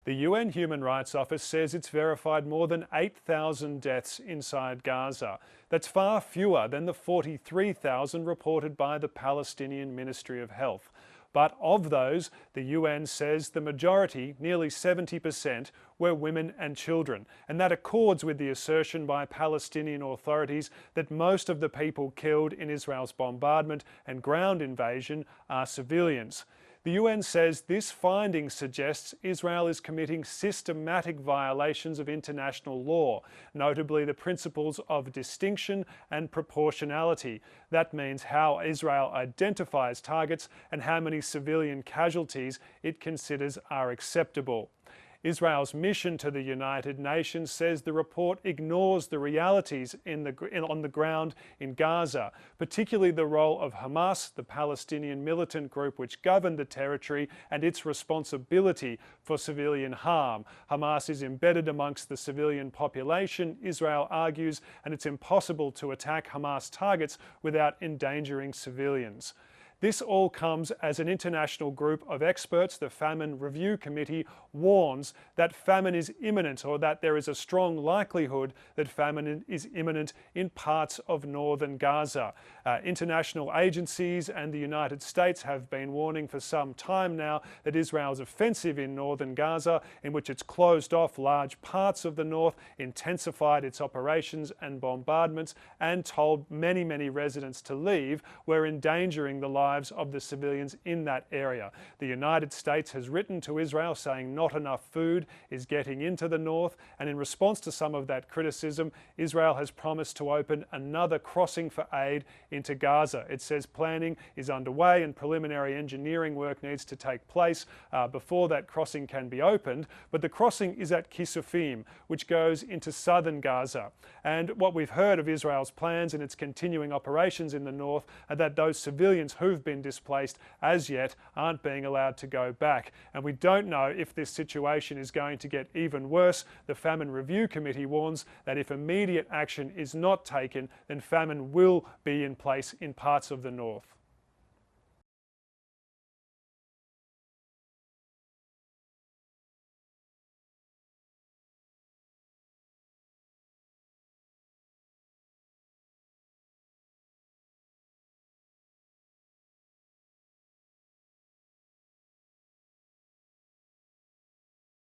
The UN Human Rights Office says it's verified more than 8,000 deaths inside Gaza. That's far fewer than the 43,000 reported by the Palestinian Ministry of Health. But of those, the UN says the majority, nearly 70%, were women and children. And that accords with the assertion by Palestinian authorities that most of the people killed in Israel's bombardment and ground invasion are civilians. The UN says this finding suggests Israel is committing systematic violations of international law, notably the principles of distinction and proportionality. That means how Israel identifies targets and how many civilian casualties it considers are acceptable. Israel's mission to the United Nations says the report ignores the realities on the ground in Gaza, particularly the role of Hamas, the Palestinian militant group which governed the territory, and its responsibility for civilian harm. Hamas is embedded amongst the civilian population, Israel argues, and it's impossible to attack Hamas targets without endangering civilians. This all comes as an international group of experts, the Famine Review Committee, warns that famine is imminent, or that there is a strong likelihood that famine is imminent in parts of northern Gaza. International agencies and the United States have been warning for some time now that Israel's offensive in northern Gaza, in which it's closed off large parts of the north, intensified its operations and bombardments, and told many residents to leave, were endangering the lives of the civilians in that area. The United States has written to Israel saying not enough food is getting into the north, and in response to some of that criticism, Israel has promised to open another crossing for aid into Gaza. It says planning is underway and preliminary engineering work needs to take place before that crossing can be opened, but the crossing is at Kisufim, which goes into southern Gaza. And what we've heard of Israel's plans and its continuing operations in the north are that those civilians who've been displaced as yet aren't being allowed to go back. And we don't know if this situation is going to get even worse. The Famine Review Committee warns that if immediate action is not taken, then famine will be in place in parts of the north.